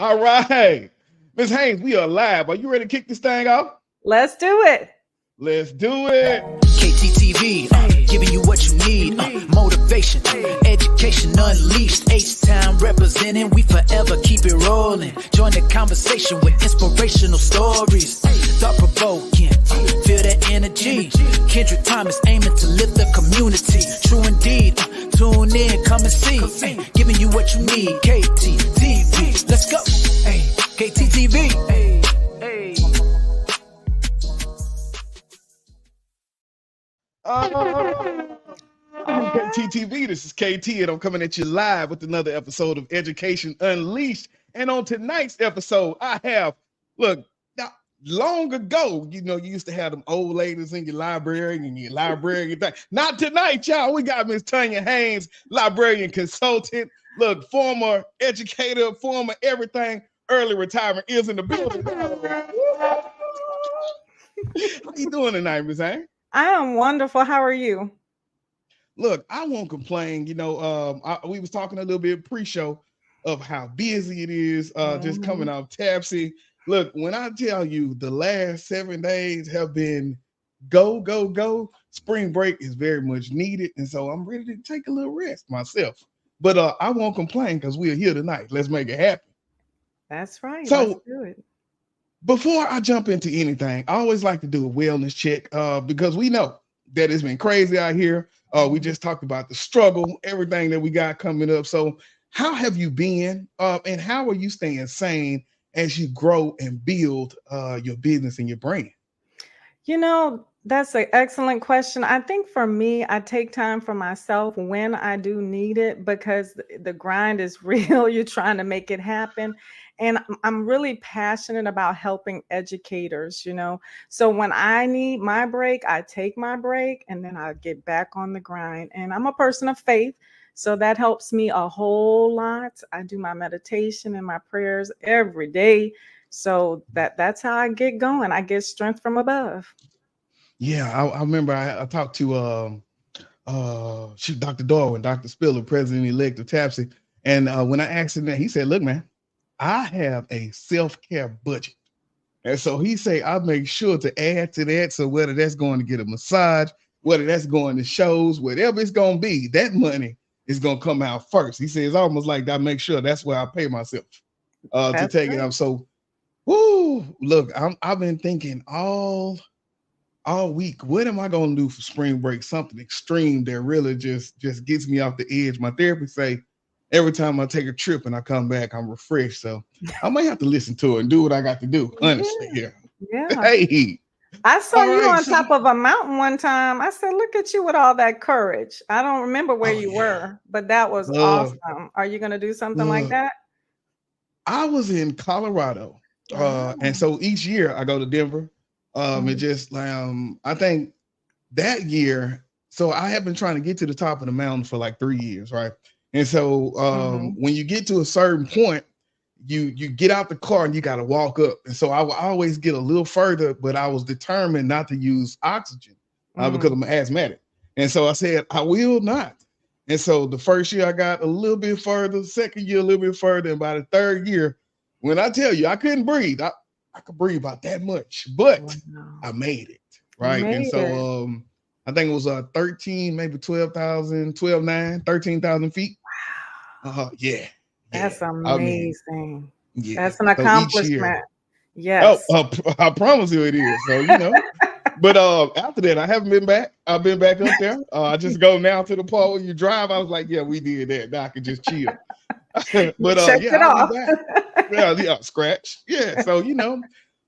All right. Miss Haynes, we are live. Are you ready to kick this thing off? Let's do it. Let's do it. KTTV, giving you what you need. Motivation, education unleashed. H-Town representing, we forever keep it rolling. Join the conversation with inspirational stories. Thought-provoking, feel that energy. Kendrick Thomas aiming to lift the community. True indeed, tune in, come and see. Giving you what you need. KTTV, let's go. KTTV. KTTV, this is KT, and I'm coming at you live with another episode of Education Unleashed. And on tonight's episode, I have, look, now, long ago, you used to have them old ladies in your library and your librarian thing. Not tonight, y'all. We got Miss Tanya Haynes, librarian consultant. Look, former educator, former everything. Early retirement is in the building. How you doing tonight, Miss Haynes? I am wonderful. How are you? Look, I won't complain. We was talking a little bit pre-show of how busy it is, just coming off Tapsy. Look, when I tell you the last 7 days have been go, go, go, spring break is very much needed. And so I'm ready to take a little rest myself. But I won't complain because we're here tonight. Let's make it happen. That's right. So, let's do it. Before I jump into anything, I always like to do a wellness check because we know that it's been crazy out here. We just talked about the struggle, everything that we got coming up. So how have you been and how are you staying sane as you grow and build your business and your brand? That's an excellent question. I think for me, I take time for myself when I do need it because the grind is real. You're trying to make it happen. And I'm really passionate about helping educators, So when I need my break, I take my break and then I get back on the grind. And I'm a person of faith, so that helps me a whole lot. I do my meditation and my prayers every day. So that's how I get going. I get strength from above. Yeah, I remember I talked to Dr. Darwin, Dr. Spiller, president-elect of Tapsy. And when I asked him that, he said, look, man, I have a self-care budget. And so he say, I make sure to add to that. So whether that's going to get a massage, whether that's going to shows, whatever it's going to be, that money is going to come out first. He says, almost like I make sure that's where I pay myself to take it out. So, look, I've been thinking all week, what am I going to do for spring break? Something extreme that really just gets me off the edge. My therapist say, every time I take a trip and I come back, I'm refreshed. So I might have to listen to it and do what I got to do, honestly. Yeah. Hey. I saw you on top of a mountain one time. I said, look at you with all that courage. I don't remember where you were, but that was awesome. Are you going to do something like that? I was in Colorado. And so each year I go to Denver. It just, I think that year, so I have been trying to get to the top of the mountain for like 3 years, right? And so when you get to a certain point, you get out the car and you got to walk up. And so I will always get a little further, but I was determined not to use oxygen because I'm asthmatic. And so I said, I will not. And so the first year I got a little bit further, second year a little bit further, and by the third year, when I tell you I couldn't breathe, I could breathe about that much, but I made it, right? And so I think it was 13, maybe 13,000 feet. Wow. Yeah. That's amazing. Yeah. That's an accomplishment. Yes. I promise you it is. So, but after that, I haven't been back. I've been back up there. I just go now to the part where you drive. I was like, yeah, we did that. Now I can just chill. But check it off. Yeah, scratch. Yeah. So,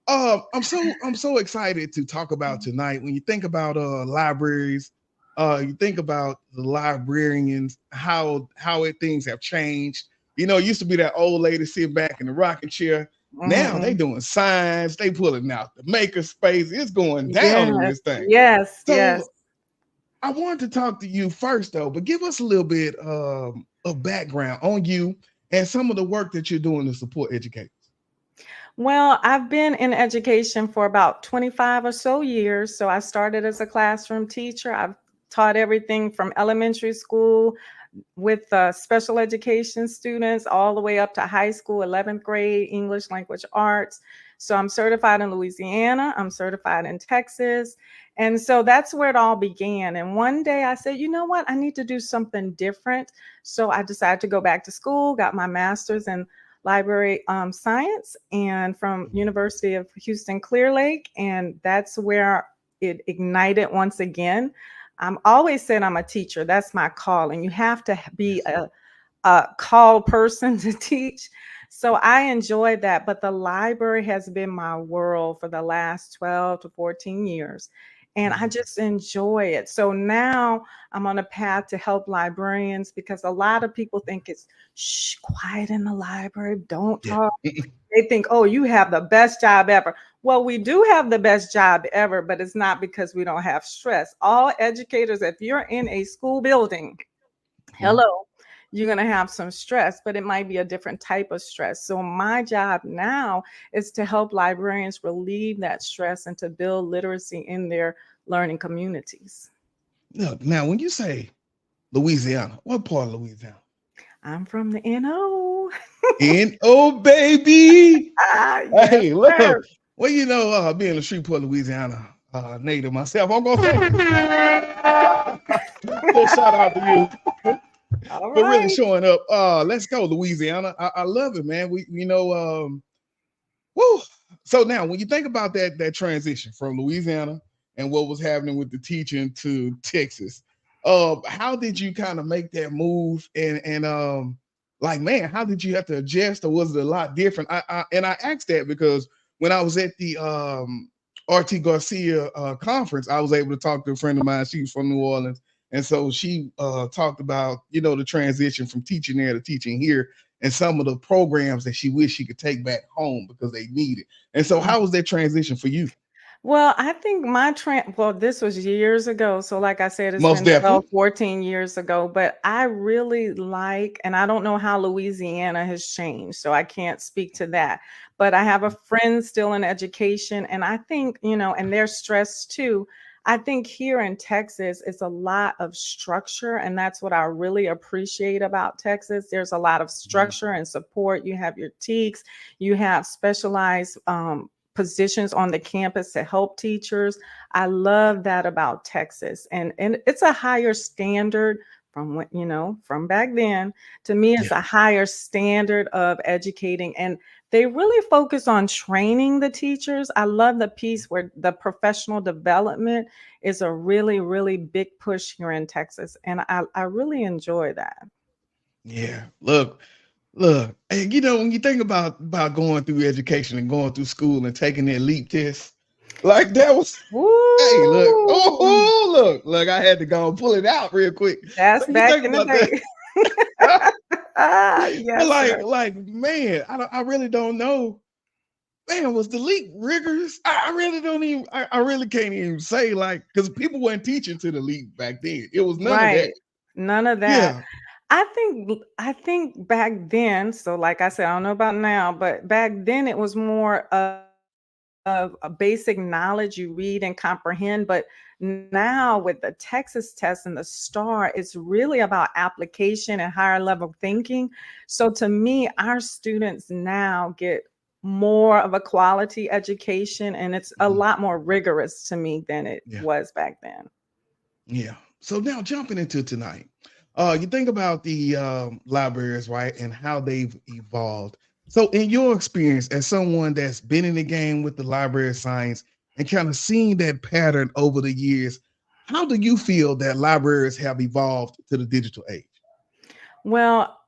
I'm so excited to talk about tonight. When you think about libraries, you think about the librarians, how things have changed. It used to be that old lady sitting back in the rocking chair. Now they doing signs, they pulling out the maker space. It's going down in this thing. Yes. I wanted to talk to you first though, but give us a little bit of background on you and some of the work that you're doing to support educators. Well, I've been in education for about 25 or so years. So I started as a classroom teacher. I've taught everything from elementary school with special education students all the way up to high school, 11th grade, English language arts. So I'm certified in Louisiana, I'm certified in Texas. And so that's where it all began. And one day I said, you know what, I need to do something different. So I decided to go back to school, got my master's in library science and from University of Houston Clear Lake. And that's where it ignited once again. I'm always said I'm a teacher. That's my calling. You have to be a called person to teach. So I enjoyed that. But the library has been my world for the last 12 to 14 years. And I just enjoy it. So now I'm on a path to help librarians because a lot of people think it's quiet in the library. Don't Yeah. talk. They think, oh, you have the best job ever. Well, we do have the best job ever, but it's not because we don't have stress. All educators, if you're in a school building, hello, you're going to have some stress, but it might be a different type of stress. So my job now is to help librarians relieve that stress and to build literacy in their learning communities. Look, now when you say Louisiana, what part of Louisiana? I'm from the NO. N-O, baby. Yes, Hey, look. sir. Well, you know, being a Shreveport, Louisiana native myself, I'm gonna say shout out to you All for really right. showing up. Let's go, Louisiana. I love it, man. Woo. So now when you think about that transition from Louisiana and what was happening with the teaching to Texas, how did you kind of make that move? And like, man, how did you have to adjust, or was it a lot different? I asked that because when I was at the RT Garcia conference, I was able to talk to a friend of mine. She was from New Orleans. And so she talked about, the transition from teaching there to teaching here and some of the programs that she wished she could take back home because they need it. And so how was that transition for you? Well, I think this was years ago. So like I said, it's Most been 12, definitely. 14 years ago, but I really like, and I don't know how Louisiana has changed, so I can't speak to that. But I have a friend still in education, and I think, and they're stressed too. I think here in Texas, it's a lot of structure, and that's what I really appreciate about Texas. There's a lot of structure and support. You have your TEKs, you have specialized positions on the campus to help teachers. I love that about Texas. And it's a higher standard from from back then. To me, it's a higher standard of educating. And they really focus on training the teachers. I love the piece where the professional development is a really, really big push here in Texas. And I really enjoy that. Yeah. Look, and when you think about going through education and going through school and taking that LEAP test, like that was, hey, look, I had to go and pull it out real quick. That's So you back think in the about day. that. Yes, sir. like, man, I really don't know. Man, was the LEAP rigorous? I really don't even, I really can't even say, like, because people weren't teaching to the LEAP back then. It was none of that. Right. None of that. Yeah. I think back then, so like I said, I don't know about now, but back then it was more of a basic knowledge you read and comprehend. But now with the Texas test and the STAR, it's really about application and higher level thinking. So to me, our students now get more of a quality education, and it's a lot more rigorous to me than it Yeah. was back then. Yeah. So now jumping into tonight, you think about the libraries, right, and how they've evolved. So, in your experience, as someone that's been in the game with the library of science and kind of seen that pattern over the years, how do you feel that libraries have evolved to the digital age? Well,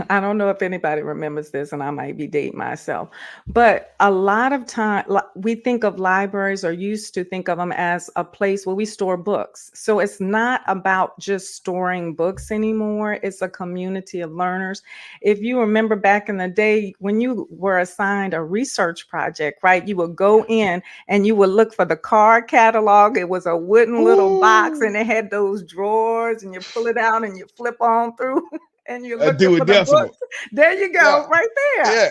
I don't know if anybody remembers this, and I might be dating myself, but a lot of time we think of libraries or used to think of them as a place where we store books. So it's not about just storing books anymore. It's a community of learners. If you remember back in the day when you were assigned a research project, right, you would go in and you would look for the card catalog. It was a wooden little box and it had those drawers, and you pull it out and you flip on through. And you're looking Do for it the decimal. books. There you Yeah. go, right there. Yeah.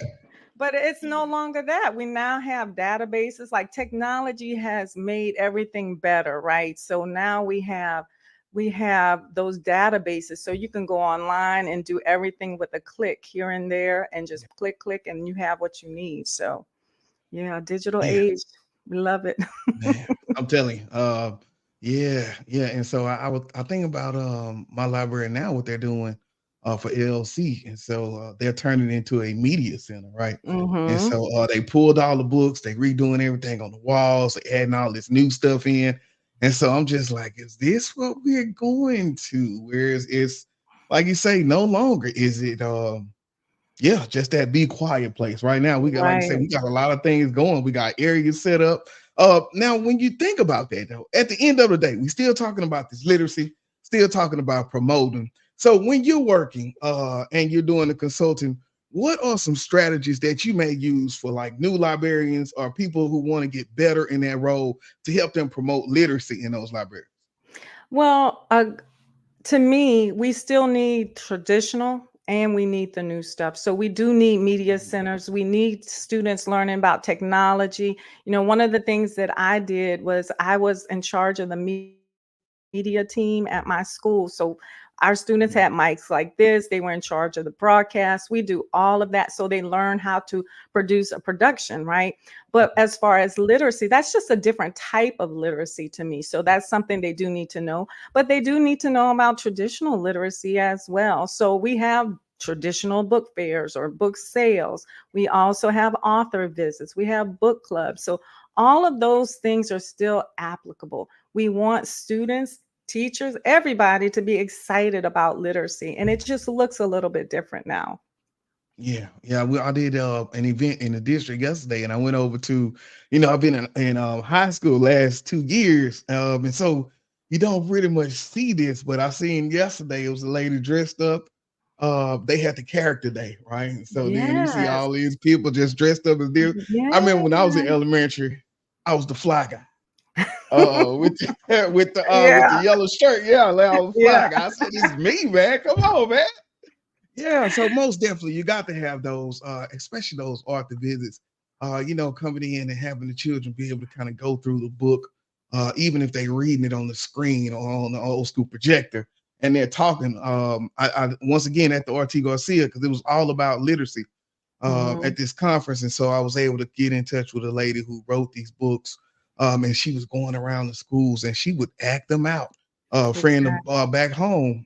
But it's no longer that. We now have databases. Like technology has made everything better, right? So now we have we have those databases. So you can go online and do everything with a click here and there and just click, click, and you have what you need. So yeah, digital Yeah, age, we love it. man, I'm telling you. Yeah, yeah. And so I think about my library now, what they're doing for LLC. And so they're turning it into a media center, right? And Mm-hmm. so they pulled all the books, they redoing everything on the walls, they adding all this new stuff in. And so I'm just like, is this what we're going to? Whereas it's like you say, no longer is it yeah, just that be quiet place. Right now, we got, like I said, Right. we got a lot of things going. We got areas set up. Now, when you think about that, though, at the end of the day, we still talking about this literacy, still talking about promoting. So when you're working and you're doing the consulting, what are some strategies that you may use for like new librarians or people who want to get better in that role to help them promote literacy in those libraries? Well, to me, we still need traditional and we need the new stuff. So we do need media centers. We need students learning about technology. One of the things that I did was I was in charge of the media team at my school. So our students had mics like this. They were in charge of the broadcast. We do all of that. So they learn how to produce a production, right? But as far as literacy, that's just a different type of literacy to me. So that's something they do need to know. But they do need to know about traditional literacy as well. So we have traditional book fairs or book sales. We also have author visits. We have book clubs. So all of those things are still applicable. We want students, teachers, everybody to be excited about literacy. And it just looks a little bit different now. Yeah, yeah. I did an event in the district yesterday, and I went over to, I've been in high school last 2 years, and so you don't really much see this, but I seen yesterday it was a lady dressed up. They had the character day, right? And so then you see Yes. all these people just dressed up as this. I remember when I was in Yeah. elementary, I was the fly guy. With the, with the Yeah. yellow shirt, yeah, like, I was the fly Yeah. guy. I said, "This is me, man. Come on, man." Yeah, so most definitely you got to have those, especially those author visits. Coming in and having the children be able to kind of go through the book, even if they reading it on the screen or on the old school projector, and they're talking. I once again at the RT Garcia because it was all about literacy Mhm. at this conference, and so I was able to get in touch with a lady who wrote these books, and she was going around the schools and she would act them out. A friend Exactly. back home,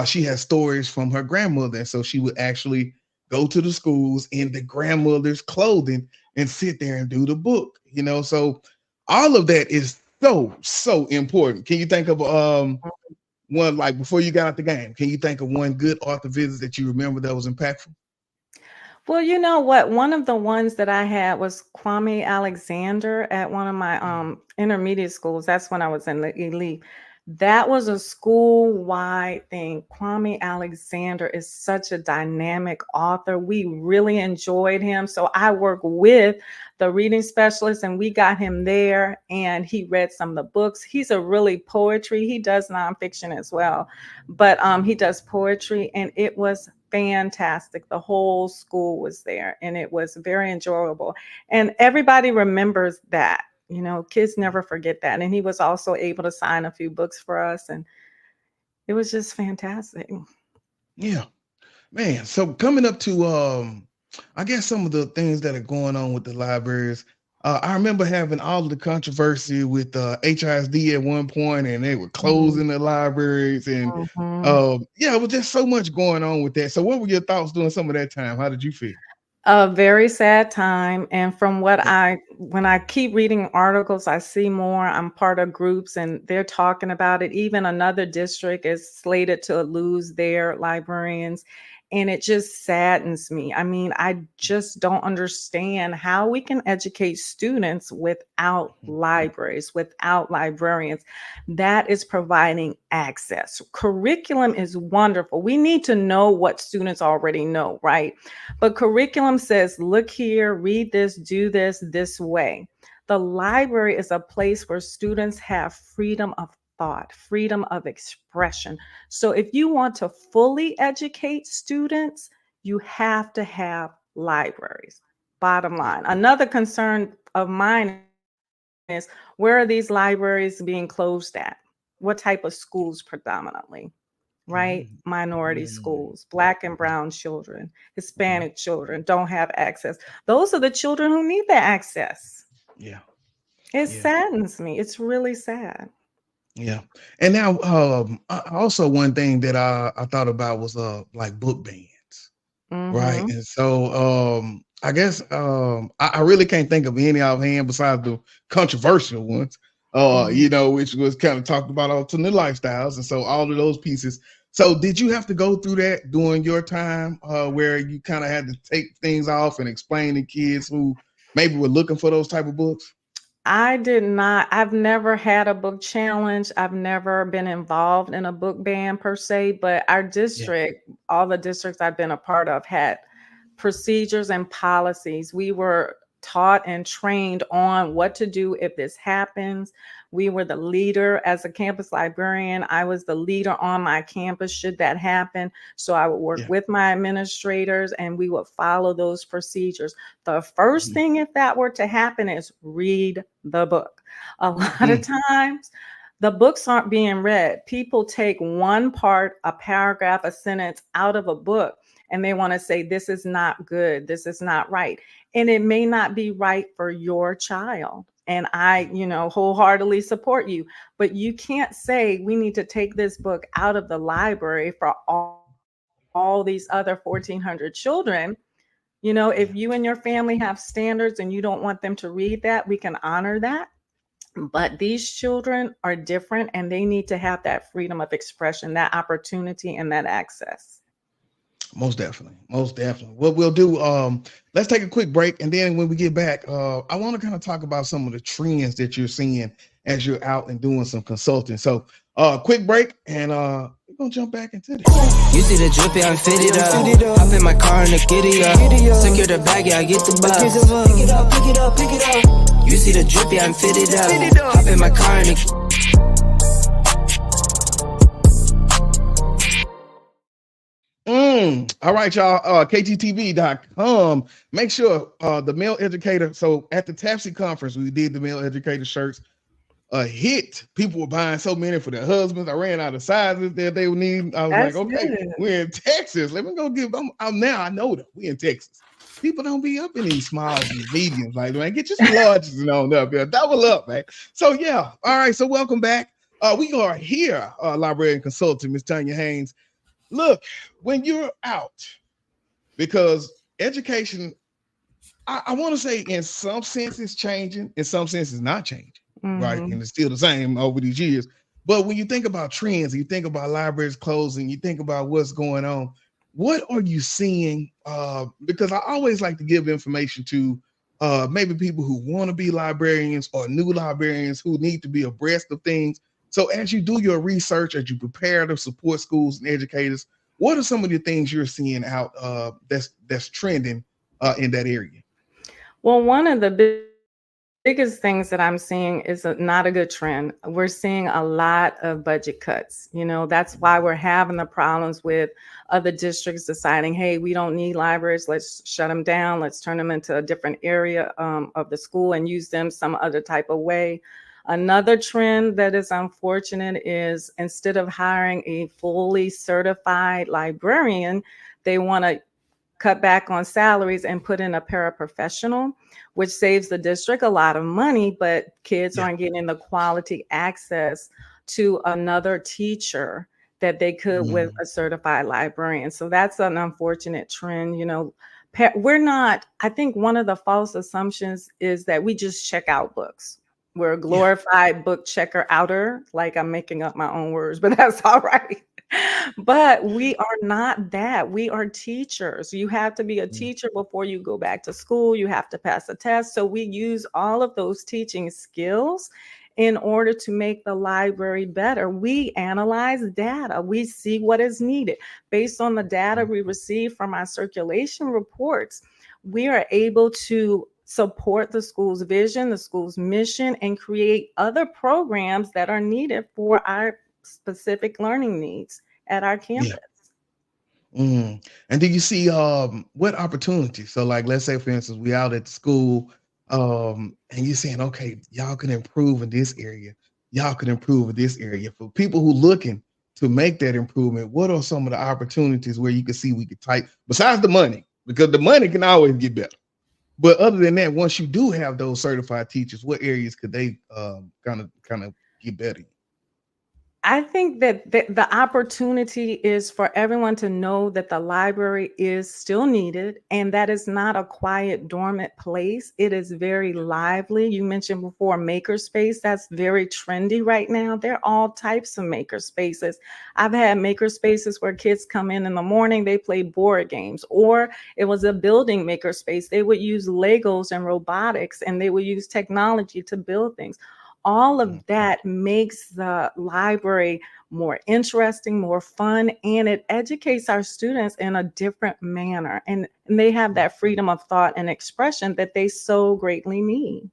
she had stories from her grandmother, and so she would actually go to the schools in the grandmother's clothing and sit there and do the book. So all of that is so important. Can you think of one like before you got out the game? Can you think of one good author visit that you remember that was impactful? Well, you know what? One of the ones that I had was Kwame Alexander at one of my intermediate schools. That's when I was in the elite. That was a school-wide thing. Kwame Alexander is such a dynamic author. We really enjoyed him. So I work with the reading specialist and we got him there and he read some of the books. He's a really poetry. He does nonfiction as well, but he does poetry and it was fantastic. The whole school was there and it was very enjoyable. And everybody remembers that. Kids never forget that. And he was also able to sign a few books for us and it was just fantastic. Yeah. Man, so coming up to I guess some of the things that are going on with the libraries. I remember having all of the controversy with HISD at one point, and they were Mhm, closing the libraries, and mhm. yeah, it was just so much going on with that. So, what were your thoughts during some of that time? How did you feel? A very sad time. And from Yeah. when I keep reading articles, I see more. I'm part of groups and they're talking about it. Even another district is slated to lose their librarians. And it just saddens me. I mean, I just don't understand how we can educate students without libraries, without librarians. That is providing access. Curriculum is wonderful. We need to know what students already know, right? But curriculum says, look here, read this, do this way. The library is a place where students have freedom of thought, freedom of expression. So if you want to fully educate students, you have to have libraries. Bottom Yeah. line. Another concern of mine is where are these libraries being closed at? what type of schools predominantly, right? Mm, Minority mm, schools, Black and yeah, brown children, yeah, Hispanic children don't have access. Those are the children who need the access. yeah, It yeah, saddens me. It's really sad. yeah. And now, also one thing that I thought about was like book bans, right? Mm-hmm. And so I guess I really can't think of any offhand besides the controversial ones, Mm-hmm. which was kind of talked about alternate lifestyles, and so all of those pieces. So did you have to go through that during your time, where you kind of had to take things off and explain to kids who maybe were looking for those type of books? I did not. I've never had a book challenge. I've never been involved in a book ban per se, but our Yeah. district, all the districts I've been a part of, had procedures and policies. We were taught and trained on what to do if this happens. We were the leader as a campus librarian. I was the leader on my campus should that happen. So I would work Yeah. with my administrators and we would follow those procedures. The first Mhm. thing, if that were to happen, is read the book. A lot of Mm. times, the books aren't being read. People take one part, a paragraph, a sentence out of a book, and they want to say, this is not good. This is not right. And it may not be right for your child. And I, Yeah. wholeheartedly support you. But you can't say we need to take this book out of the library for all these other 1,400 children. If Yeah. you and your family have standards and you don't want them to read that, we can honor that. But these children are different and they need to have that freedom of expression, that opportunity, and that access. Most definitely. Most definitely. What we'll do, let's take a quick break. And then when we get back, I want to kind of talk about some of the trends that you're seeing as you're out and doing some consulting. So quick break and we're gonna jump back into this. You see the drippy, I'm fitted up. Hop in my car and the giddy up. Secure the bag, yeah, I get the bus. Pick it up, pick it up, pick it up. You see the drippy, I'm fitted up. Hop in my car and the All right, y'all. KTTV.com. Make sure the male educator. So at the TAPSY conference, we did the male educator shirts. A hit. People were buying so many for their husbands. I ran out of sizes that they would need. I was like, That's okay, good. we're in Texas. Let me go give them. I'm now. I know them. We in Texas. People don't be up in these smalls and mediums. Like, man, get you some larges and on up here. Double up, man. So yeah. All right. So welcome back. We are here, librarian consultant, Miss Tanya Haynes. Look, when you're out, because education, I want to say in some sense it's changing, in some sense it's not changing, right? Mm-hmm. And it's still the same over these years. But when you think about trends, you think about libraries closing, you think about what's going on, what are you seeing? Because I always like to give information to maybe people who want to be librarians or new librarians who need to be abreast of things. So as you do your research, as you prepare to support schools and educators, what are some of the things you're seeing out that's trending in that area? Well, one of the biggest things that I'm seeing is not a good trend. We're seeing a lot of budget cuts. That's why we're having the problems with other districts deciding, hey, we don't need libraries. Let's shut them down. Let's turn them into a different area of the school and use them some other type of way. Another trend that is unfortunate is instead of hiring a fully certified librarian, they want to cut back on salaries and put in a paraprofessional, which saves the district a lot of money, but kids Yeah. aren't getting the quality access to another teacher that they could with Mm, a certified librarian. So that's an unfortunate trend. We're not, I think one of the false assumptions is that we just check out books. We're a yeah. glorified book checker outer, like I'm making up my own words, but that's all right. But we are not that. We are teachers. You have to be a Mm, teacher before you go back to school. You have to pass a test. So we use all of those teaching skills in order to make the library better. We analyze data. We see what is needed. Based on the data mm, we receive from our circulation reports, we are able to support the school's vision, the school's mission, and create other programs that are needed for our specific learning needs at our yeah. campus. And do you see what opportunities? So, like, let's say, for instance, we out at the school, and you're saying, okay, y'all can improve in this area. y'all could improve in this area? For people who looking to make that improvement, what are some of the opportunities where you can see we could type besides the money? Because the money can always get better. But other than that, once you do have those certified teachers, what areas could they kind of get better? I think that the opportunity is for everyone to know that the library is still needed and that is not a quiet, dormant place. It is very lively. You mentioned before makerspace. That's very trendy right now. There are all types of maker spaces. I've had maker spaces where kids come in the morning, they play board games, or it was a building maker space. They would use Legos and robotics and they would use technology to build things. All of that makes the library more interesting, more fun, and it educates our students in a different manner. And they have that freedom of thought and expression that they so greatly need.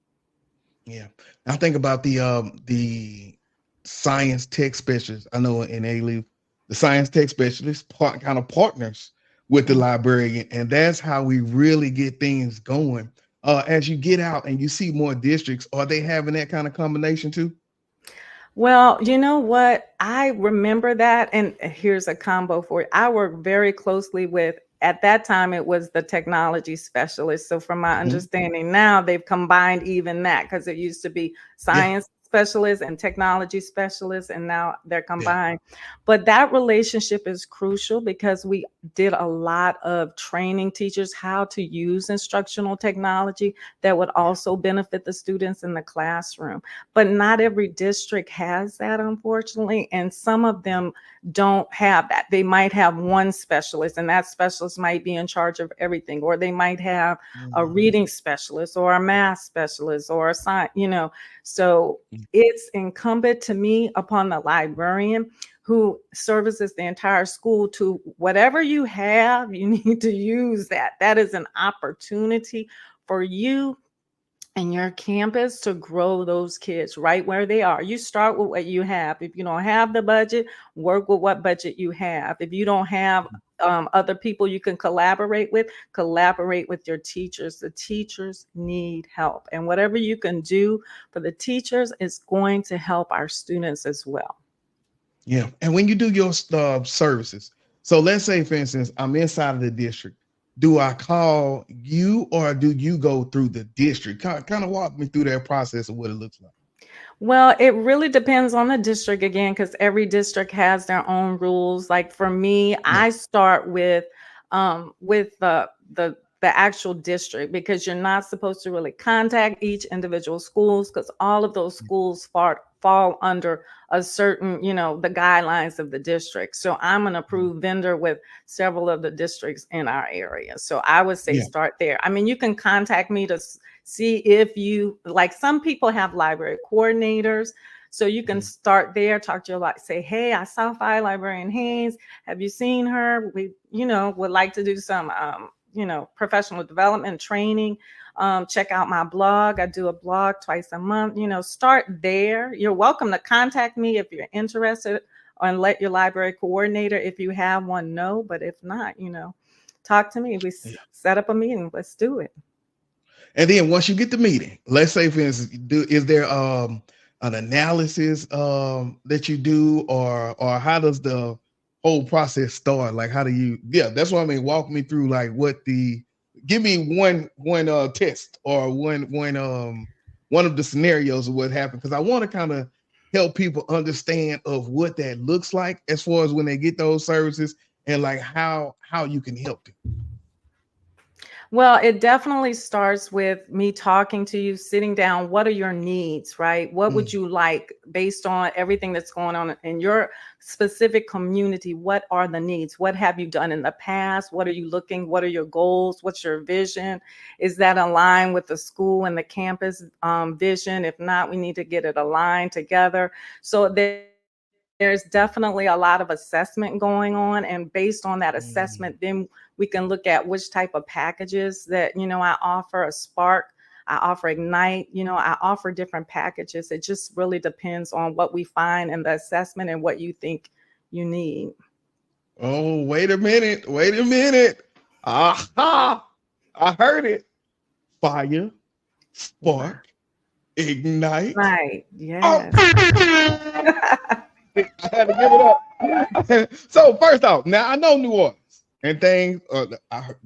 Yeah, I think about the science tech specialists. I know in A-Leaf, the science tech specialists kind of partners with the librarian, and that's how we really get things going. As you get out and you see more districts, are they having that kind of combination too? Well, you know what? I remember that. And here's a combo for you. I work very closely with, at that time, it was the technology specialist. So, from my Mhm. understanding now, they've combined even that because it used to be Yeah, science specialists and technology specialists, and now they're yeah, combined. But that relationship is crucial because we did a lot of training teachers how to use instructional technology that would yeah. also benefit the students in the classroom. But not every district has that, unfortunately. And some of them don't have that. They might have one specialist, and that specialist might be in charge of everything, or they might have a Mhm. reading specialist or a math specialist or a science. So Mm. it's incumbent to me upon the librarian who services the entire school to whatever you have, you need to use that. That is an opportunity for you and your campus to grow those kids right where they are. You start with what you have. If you don't have the budget, work with what budget you have. If you don't have other people you can collaborate with your teachers. The teachers need help. And whatever you can do for the teachers is going to help our students as well. Yeah, and when you do your services, so let's say, for instance, I'm inside of the district. Do I call you or do you go through the district? Kind of walk me through that process of what it looks like. Well, it really depends on the district again, because every district has their own rules. Like for me, Yeah, I start with the actual district because you're not supposed to really contact each individual schools because all of those schools fall under a certain, the guidelines of the district. So I'm an mhm, approved vendor with several of the districts in our area. So I would say yeah, start there. I mean, you can contact me to see if you like, some people have library coordinators. So you can mhm, start there, talk to your like, say, hey, I saw Fire Librarian Haynes. Have you seen her? We, would like to do some, professional development training. Check out my blog. I do a blog twice a month. Start there. You're welcome to contact me if you're interested, and let your library coordinator, if you have one, know. But if not, talk to me. We yeah. set up a meeting. Let's do it. And then once you get the meeting, let's say, for instance, is there an analysis that you do, or how does the whole process start? Like, how do you? Yeah, that's what I mean. Walk me through like what the. Give me one test or one of the scenarios of what happened, because I want to kind of help people understand of what that looks like as far as when they get those services, and like how you can help them. Well, it definitely starts with me talking to you, sitting down. What are your needs, right? What would Mm, you like based on everything that's going on in your specific community? What are the needs? What have you done in the past? What are you looking? What are your goals? What's your vision? Is that aligned with the school and the campus vision? If not, we need to get it aligned together. So there's definitely a lot of assessment going on. And based on that mm. assessment, then we can look at which type of packages that, I offer a Spark, I offer Ignite, I offer different packages. It just really depends on what we find in the assessment and what you think you need. Oh, wait a minute. Wait a minute. Aha. I heard it. Fire, Wow. spark, Ignite. Right. Oh, Yes. I had to give it up. So first off, now I know New Orleans and things.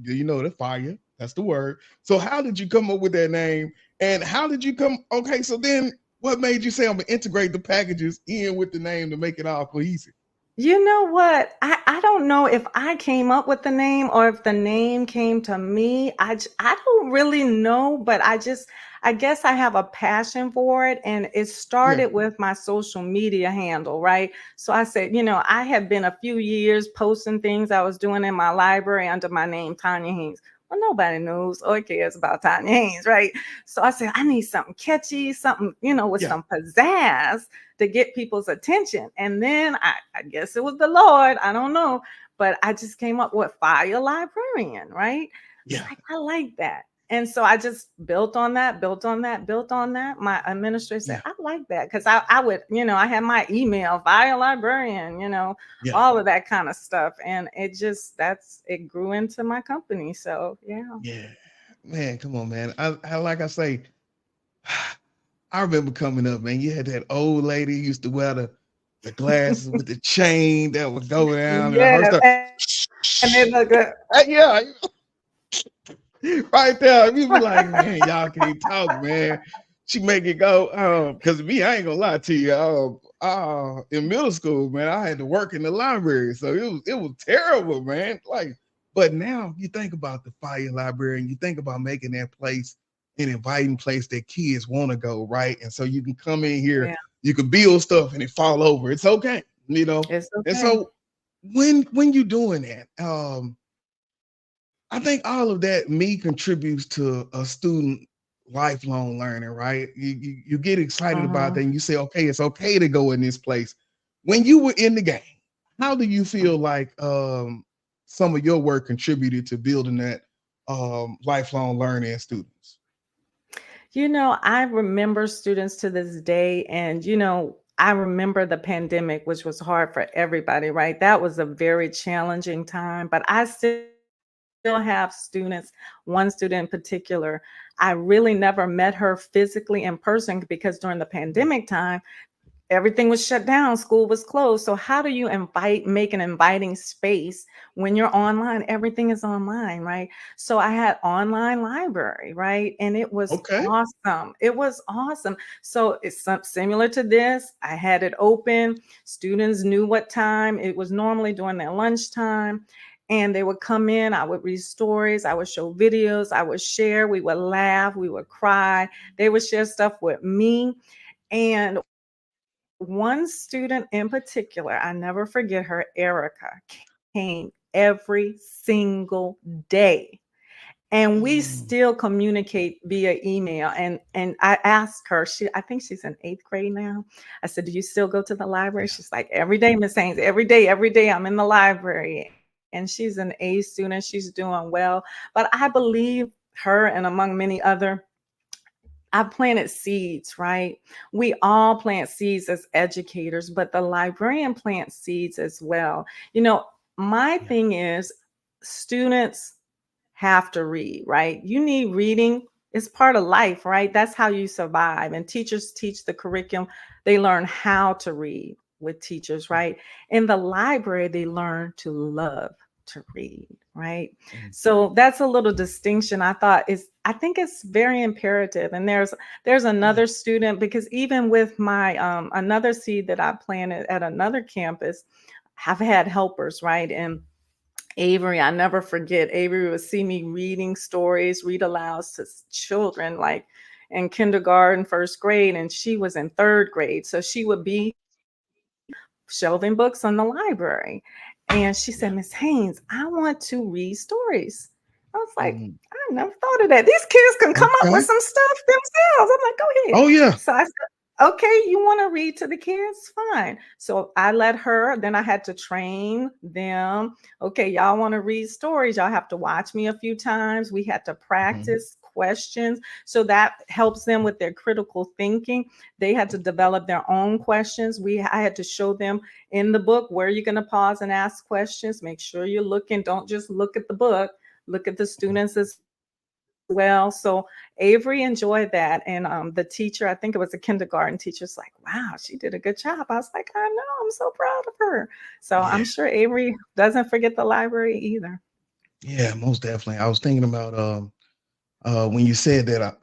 You know the fire. That's the word. So how did you come up with that name? And how did you come? Okay, so then what made you say I'm gonna integrate the packages in with the name to make it all cohesive? You know what? I don't know if I came up with the name or if the name came to me. I don't really know, but I guess I have a passion for it. And it Yeah, started with my social media handle, right? So I said, I had been a few years posting things I was doing in my library under my name, Tanya Haynes. Well, nobody knows or cares about Tanya Haynes, right? So I said, I need something catchy, something, with yeah, some pizzazz to get people's attention. And then I guess it was the Lord, I don't know, but I just came up with Fire Librarian, right? It's yeah, like, I like that. And so I just built on that, built on that, built on that. My administrator said, yeah, I like that because I would, I had my email, Fire Librarian, yeah, all of that kind of stuff. And it grew into my company. So, yeah. yeah. Man, come on, man. I like I say, I remember coming up, man. You had that old lady who used to wear the glasses with the chain that would go down and her Yes. stuff. And then Yeah, right there. You be like, man, y'all can't talk, man. She make it go. Because me, I ain't gonna lie to you. In middle school, man, I had to work in the library, so it was terrible, man. Like, but now you think about the fire library, and you think about making that place an inviting place that kids want to go, right? And so you can come in here, yeah, you can build stuff, and it fall over. It's okay, you know. it's And okay. so when you doing that, I think all of that me contributes to a student lifelong learning, right? You get excited about that Mhm. and you say, okay, it's okay to go in this place. When you were in the game, how do you feel like some of your work contributed to building that lifelong learning in students? I remember students to this day, and I remember the pandemic, which was hard for everybody, right? That was a very challenging time, but I still have students, one student in particular. I really never met her physically in person because during the pandemic time, everything was shut down, school was closed. So how do you make an inviting space when you're online? Everything is online, right? So I had online library, right? And it was Okay. awesome. It was awesome. So it's similar to this. I had it open. Students knew what time. It was normally during their lunchtime. And they would come in, I would read stories, I would show videos, I would share, we would laugh, we would cry. They would share stuff with me. And one student in particular, I never forget her, Erica, came every single day. And we Mm, still communicate via email. And I asked her, I think she's in 8th grade now. I said, do you still go to the library? yeah. She's like, every day, Miss Haynes, every day I'm in the library. And she's an A student. She's doing well. But I believe her and among many other I planted seeds, right? We all plant seeds as educators, but the librarian plants seeds as well. My Yeah. thing is students have to read, right? You need reading. It's part of life, right? That's how you survive. And teachers teach the curriculum. They learn how to read with teachers, Yeah. right? In the library, they learn to love to read, right? Mm, So that's a little distinction I think it's very imperative. And there's yeah. another student, because even with my another seed that I planted at another campus, I've had helpers, right? And Avery, I never forget, Avery would see me reading stories, read alouds to children like in kindergarten, first grade, and she was in 3rd grade. So she would be shelving books on the library. And she said, Yeah. Miss Haynes, I want to read stories. I was like, Mm, I never thought of that. These kids can come up with okay. some stuff themselves. I'm like, go ahead. Oh yeah. So I said, okay, you want to read to the kids? Fine. So I let her, then I had to train them. Okay, y'all want to read stories. Y'all have to watch me a few times. We had to Mhm. practice questions. So that helps them with their critical thinking. They had to develop their own questions. I had to show them in the book where you're going to pause and ask questions. Make sure you're looking. Don't just look at the book. Look at the students as well. well. So Avery enjoyed that. And the teacher, I think it was a kindergarten teacher's like, wow, she did a good job. I was like, I know, I'm so proud of her. So Yeah, I'm sure Avery doesn't forget the library either. yeah, most definitely. I was thinking about when you said that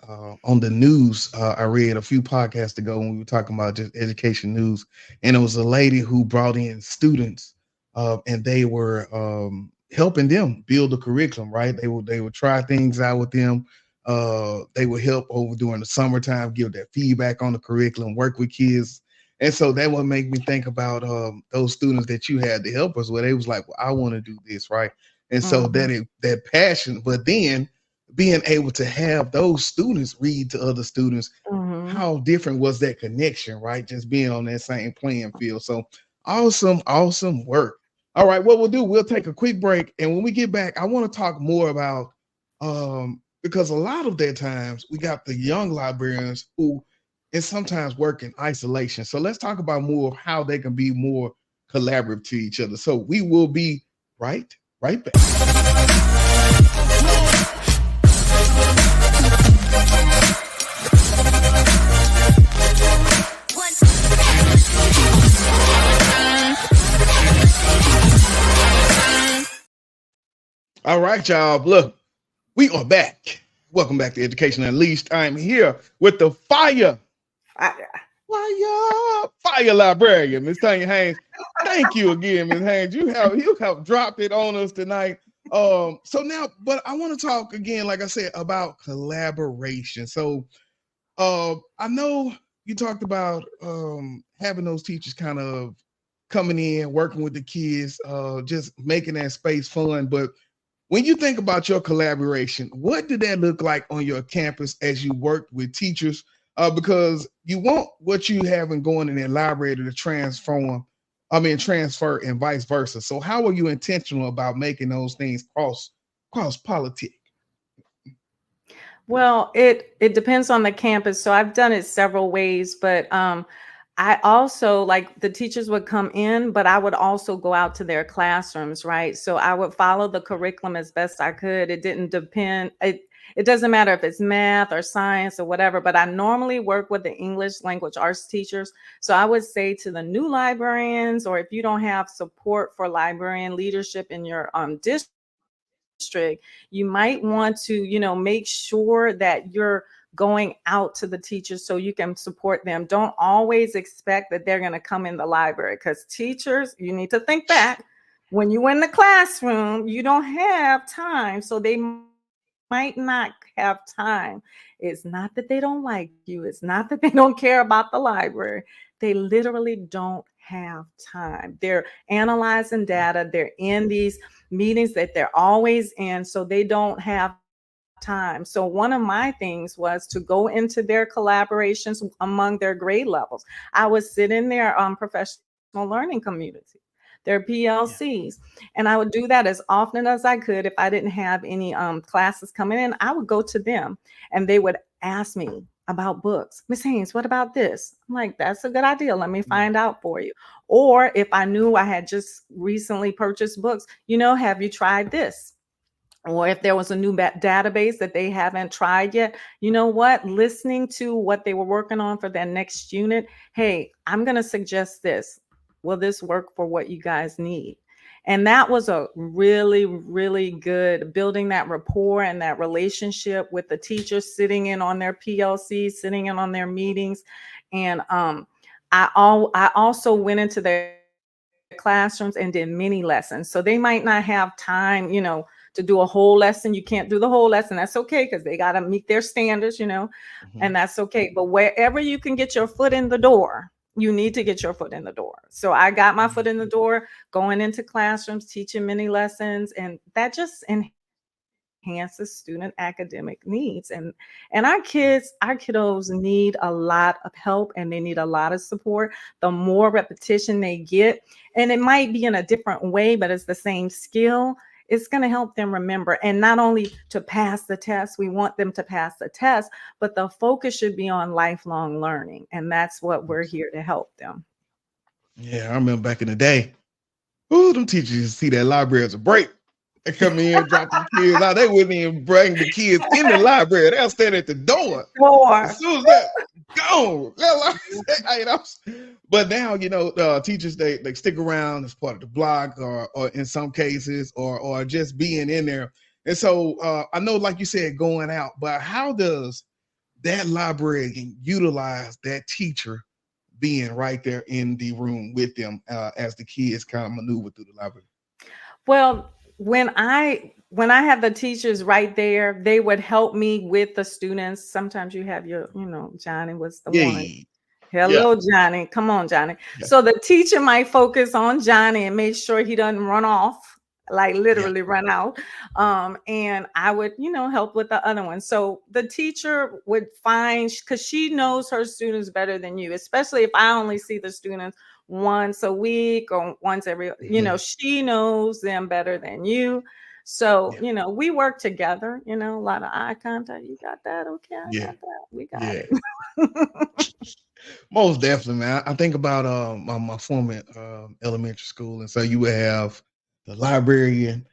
on the news, I read a few podcasts ago when we were talking about just education news, and it was a lady who brought in students, and they were helping them build a curriculum. Right? They would try things out with them. They would help over during the summertime, give their feedback on the curriculum, work with kids. And so that would make me think about those students that you had to help us with. They was like, well, I want to do this, right? And so Hmm. that passion, but then being able to have those students read to other students, Hmm. how different was that connection, right? Just being on that same playing field. So awesome, awesome work. All right, what we'll do, we'll take a quick break. And when we get back, I want to talk more about because a lot of their times we got the young librarians who and sometimes work in isolation. So let's talk about more of how they can be more collaborative to each other. So we will be right back. All right, y'all. Look, we are back. Welcome back to Education Unleashed. I'm here with the fire librarian, Miss Tanya Haynes. Thank you again, Miss Haynes. You have dropped it on us tonight. So now, but I want to talk again, like I said, about collaboration. So I know you talked about having those teachers kind of coming in, working with the kids, just making that space fun. But when you think about your collaboration, what did that look like on your campus as you worked with teachers? Because you want what you have in going in that library to transfer and vice versa. So how are you intentional about making those things cross politic? Well, it depends on the campus. So I've done it several ways, but I also like the teachers would come in, but I would also go out to their classrooms, right? So I would follow the curriculum as best I could. It didn't depend. It doesn't matter if it's math or science or whatever, but I normally work with the English language arts teachers. So I would say to the new librarians, or if you don't have support for librarian leadership in your district, you might want to, make sure that you're going out to the teachers so you can support them. Don't always expect that they're going to come in the library, because teachers, you need to think back. When you in the classroom, you don't have time. So they might not have time. It's not that they don't like you. It's not that they don't care about the library. They literally don't have time. They're analyzing data. They're in these meetings that they're always in, so they don't have time. So one of my things was to go into their collaborations among their grade levels. I would sit in their professional learning community, their Yeah. PLCs, and I would do that as often as I could. If I didn't have any classes coming in, I would go to them and they would ask me about books. Miss Haynes, what about this? I'm like, that's a good idea. Let me Yeah. find out for you. Or if I knew I had just recently purchased books, have you tried this? Or if there was a new database that they haven't tried yet, you know what? Listening to what they were working on for their next unit, hey, I'm going to suggest this. Will this work for what you guys need? And that was a really, really good building that rapport and that relationship with the teachers sitting in on their PLCs, sitting in on their meetings. And I also went into their classrooms and did mini lessons. So they might not have time, to do a whole lesson. You can't do the whole lesson. That's okay, because they got to meet their standards. And Mhm. that's okay. But wherever you can get your foot in the door, you need to get your foot in the door. So I got my foot in the door going into classrooms, teaching mini lessons, and that just enhances student academic needs. And our kiddos need a lot of help, and they need a lot of support. The more repetition they get, and it might be in a different way, but it's the same skill, it's going to help them remember. And not only to pass the test, we want them to pass the test, but the focus should be on lifelong learning. And that's what we're here to help them. Yeah, I remember back in the day. Ooh, them teachers used to see that library as a break. They come in, drop the kids out. They wouldn't even bring the kids in the library. They'll stand at the door. As Door. soon as that gone. But now, teachers they stick around as part of the block or in some cases or just being in there. And so I know, like you said, going out, but how does that librarian utilize that teacher being right there in the room with them as the kids kind of maneuver through the library? Well, when I have the teachers right there, they would help me with the students. Sometimes you have your, Johnny was the one. Yeah, yeah, Hello, Johnny. Come on, Johnny. yeah, So the teacher might focus on Johnny and make sure he doesn't run off, like yeah, literally run out. And I would, help with the other one. So the teacher would find, because she knows her students better than you, especially if I only see the students once a week or once every, mhm, she knows them better than you. So, yeah, we work together, a lot of eye contact. You got that? Okay, I yeah, got that. We got yeah. it. Most definitely, man. I think about my former elementary school, and so you would have the librarian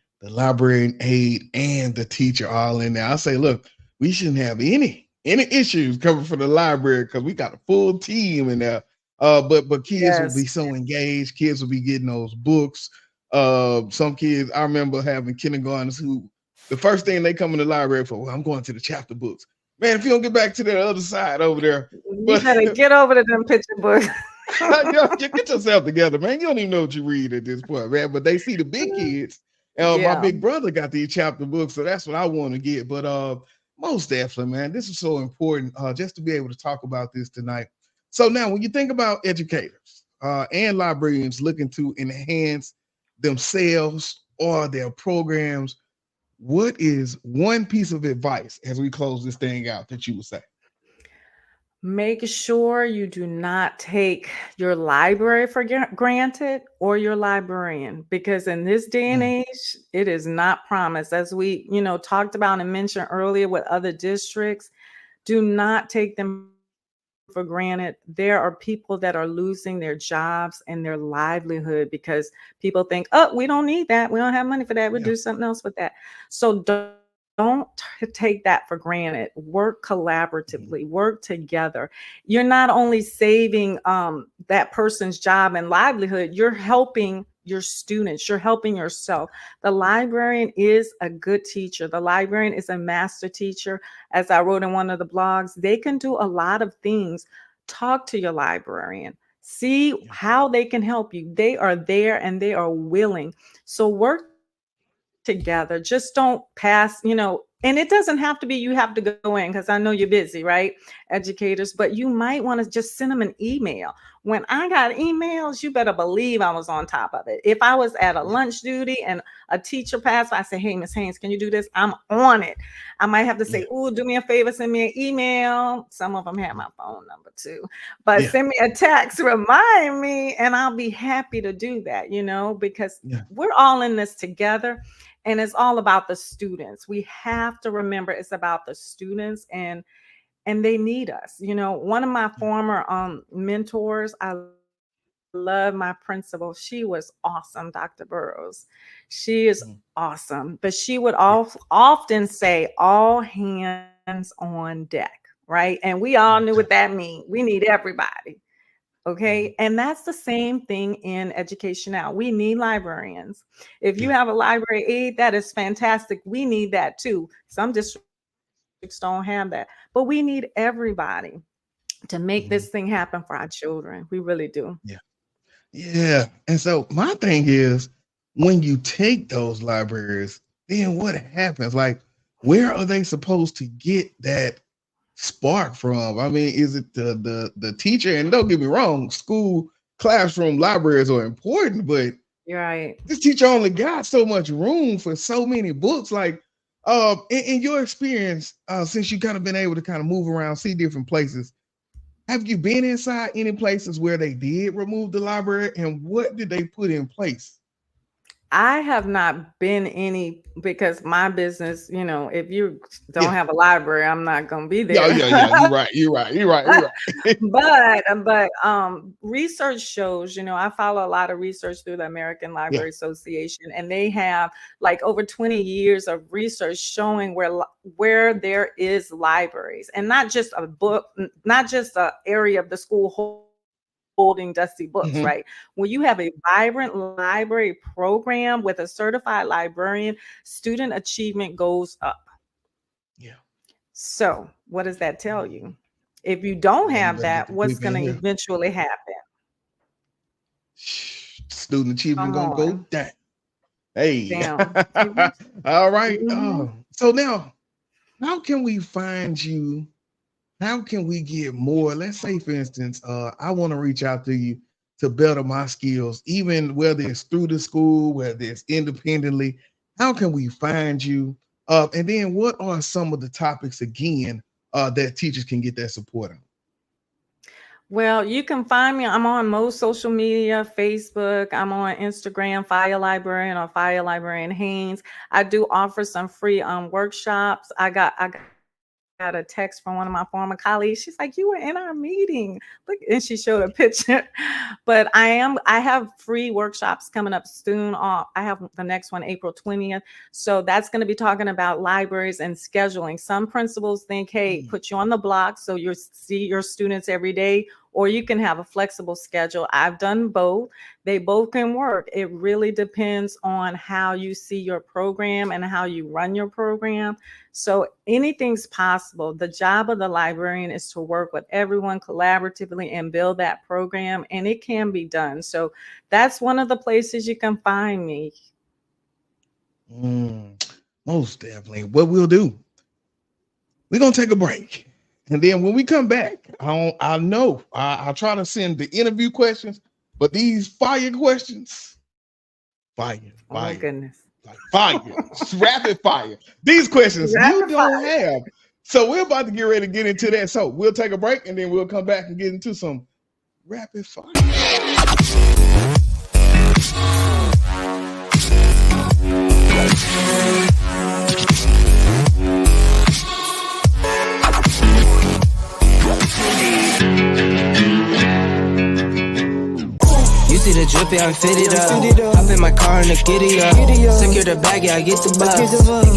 aide, and the teacher all in there. I say, look, we shouldn't have any issues coming from the library because we got a full team in there. But kids would Yes. be so engaged. Kids would be getting those books. Some kids, I remember having kindergartners who the first thing they come in the library for, well, I'm going to the chapter books. Man, if you don't get back to the other side over there, You but better get over to them picture books. you get yourself together, man. You don't even know what you read at this point, man. But they see the big kids. My Yeah. big brother got these chapter books, so that's what I want to get. But most definitely, man, this is so important just to be able to talk about this tonight. So now, when you think about educators and librarians looking to enhance themselves or their programs, what is one piece of advice as we close this thing out that you would say? Make sure you do not take your library for granted or your librarian, because in this day and Mm, age, it is not promised. As we, talked about and mentioned earlier with other districts, do not take them for granted. There are people that are losing their jobs and their livelihood because people think, oh, we don't need that. We don't have money for that. We'll yeah, do something else with that. So don't take that for granted. Work mhm, collaboratively, work together. You're not only saving that person's job and livelihood, you're helping your students, you're helping yourself. The librarian is a good teacher. The librarian is a master teacher. As I wrote in one of the blogs, they can do a lot of things. Talk to your librarian. See yeah, how they can help you. They are there and they are willing. So work together. Just don't pass, and it doesn't have to be you have to go in, because I know you're busy, right? Educators, but you might want to just send them an email. When I got emails, you better believe I was on top of it. If I was at a yeah, lunch duty and a teacher passed, I say, hey, Miss Haynes, can you do this? I'm on it. I might have to yeah, say, oh, do me a favor, send me an email. Some of them have my phone number too, but yeah, send me a text, remind me, and I'll be happy to do that, because yeah, we're all in this together. And it's all about the students. We have to remember it's about the students, and they need us. One of my yeah, former mentors, I love my principal. She was awesome, Dr. Burrows. She is mhm, awesome. But she would yeah, often say, all hands on deck, right? And we all knew okay, what that means. We need everybody. mhm, Okay. And that's the same thing in education now. We need librarians. If you yeah, have a library aide, that is fantastic. We need that too. Some districts don't have that, but we need everybody to make mhm, this thing happen for our children. We really do. yeah. Yeah. And so my thing is when you take those libraries, then what happens? Like, where are they supposed to get that spark from? I mean, is it the teacher? And don't get me wrong, school classroom libraries are important, but You're right. this teacher only got so much room for so many books. Like, in your experience, since you kind of been able to kind of move around, see different places, have you been inside any places where they did remove the library, and what did they put in place? I have not been any because my business, if you don't Yeah. have a library, I'm not gonna be Yeah, there. yeah, yeah. You're right. You're right. You're right. You're right. But research shows, I follow a lot of research through the American Yeah. Library Association, and they have like over 20 years of research showing where there is libraries, and not just a book, not just a area of the school holding dusty books, Mhm. right? When you have a vibrant library program with a certified librarian, student achievement goes up. Yeah. So, what does that tell Mhm. you? If you don't Yeah, you have better get that, the what's book going in to here. eventually happen? Student achievement Come gonna go on, down. Hey. down. All right. Mhm. So now, how can we find you? How can we get more? Let's say, for instance, I want to reach out to you to better my skills, even whether it's through the school, whether it's independently. How can we find you? And then, what are some of the topics again that teachers can get that support on? Well, you can find me. I'm on most social media, Facebook. I'm on Instagram, Fire Librarian or Fire Librarian Haynes. I do offer some free workshops. I got a text from one of my former colleagues. She's like, "You were in our meeting." Look, and she showed a picture. But I have free workshops coming up soon. I have the next one April 20th. So that's going to be talking about libraries and scheduling. Some principals think, hey, Mm. put you on the block so you see your students every day, or you can have a flexible schedule. I've done both. They both can work. It really depends on how you see your program and how you run your program. So anything's possible. The job of the librarian is to work with everyone collaboratively and build that program, and it can be done. So that's one of the places you can find me. Mm, most definitely. What we'll do, we're gonna take a break, and then when we come back, I know I'll try to send the interview questions, but these fire questions, fire, Oh fire, goodness. like fire, rapid fire. These questions you Rapid don't fire. have. So we're about to get ready to get into that. So we'll take a break, and then we'll come back and get into some rapid fire. You see the drip, yeah, I'm fitted up. Hop in my car and I get it up. Secure the bag, yeah, I get the bus. Pick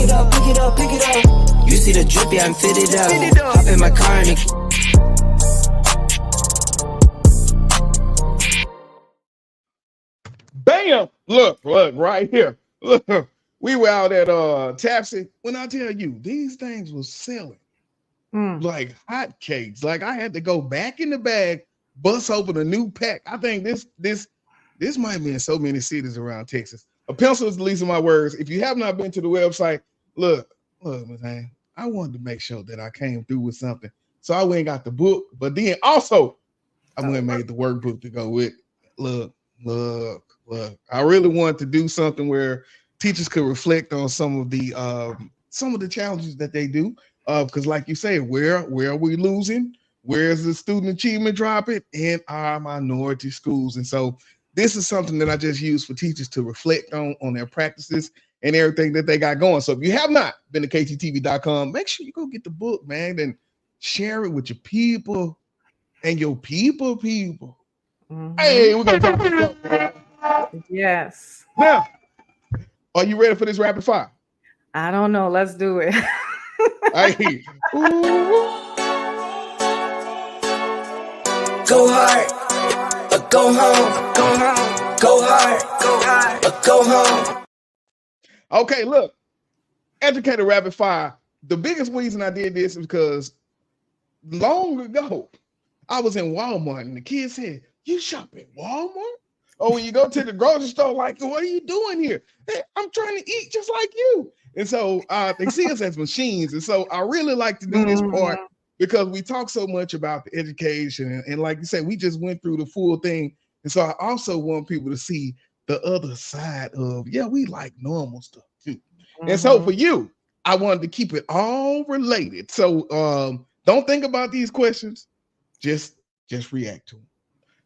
it up, pick it up, pick it up. You see the drip, yeah, I'm fitted up. Hop in my car and Bam! Look right here. Look, we were out at Tapsy. When I tell you these things was selling Mm. like hotcakes. Like I had to go back in the bag, bust open a new pack. I think this might be in so many cities around Texas. A pencil is the least of my words. If you have not been to the website, look, man. I wanted to make sure that I came through with something. So I went and got the book, but then also I went and made the workbook to go with. Look, look. I really wanted to do something where teachers could reflect on some of the challenges that they do. Because like you say, where are we losing? Where's the student achievement dropping in our minority schools? And so this is something that I just use for teachers to reflect on their practices and everything that they got going. So if you have not been to ktv.com, make sure you go get the book, man, and share it with your people and your people. Hey, Mhm. we're gonna talk this up. Yes. Now, are you ready for this rapid fire? I don't know. Let's do it. Hey, ooh, go hard, or go home, go home, go hard, or go home. okay, look, educated rapid fire. The biggest reason I did this is because long ago I was in Walmart and the kid said, "You shop at Walmart?" Or when you go to the grocery store, like, "What are you doing here?" "Hey, I'm trying to eat just like you." And so they see us as machines. And so I really like to do this part Mhm. because we talk so much about the education. And like you said, we just went through the full thing. And so I also want people to see the other side of, yeah, we like normal stuff too. And so for Mhm. you, I wanted to keep it all related. So don't think about these questions. Just react to them.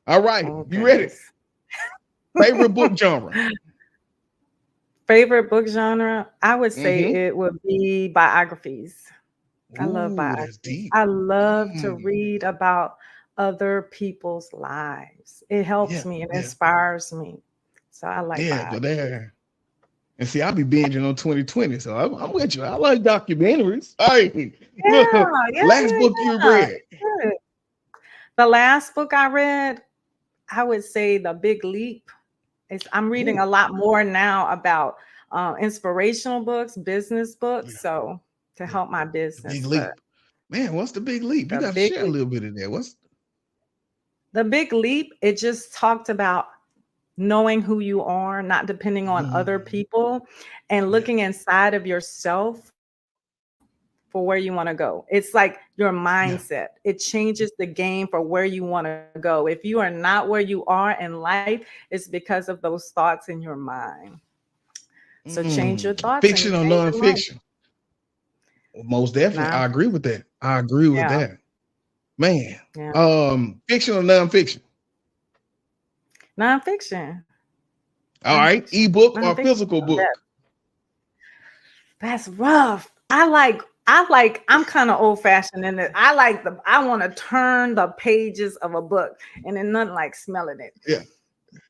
All right, Oh you ready? goodness. Favorite book genre? Favorite book genre? I would say Mm-hmm. it would be biographies. I love Ooh, that's biographies. deep. I love to Mm, read about other people's lives. It helps yeah, me and yeah, inspires me. So I like yeah. But biographies. there. And see, I'll be binging on 2020, so I'm with you. I like documentaries. Hey, Yeah, yeah, last yeah, book you yeah. read. Good. The last book I read, I would say The Big Leap. I'm reading Ooh, a lot more now about inspirational books, business yeah, books, so to yeah. help my The big business. But leap. Man, what's the big leap? You the got to big share a leap, little bit of that. What's the big leap, it just talked about knowing who you are, not depending on other mm, people, and yeah. looking inside of yourself for where you want to go. It's like your Yeah. mindset. It changes the game for where you want to go. If you are not where you are in life, it's because of those thoughts in your mind. So change your thoughts and you Fiction or change your life. nonfiction? Well, most definitely. I agree Nonfiction. with that. I agree with Yeah. that. Man. Yeah. Fiction or nonfiction? Nonfiction. All right. Nonfiction. Ebook or Nonfiction. physical book? That's rough. I'm kind of old fashioned in that I want to turn the pages of a book and then nothing like smelling it. Yeah.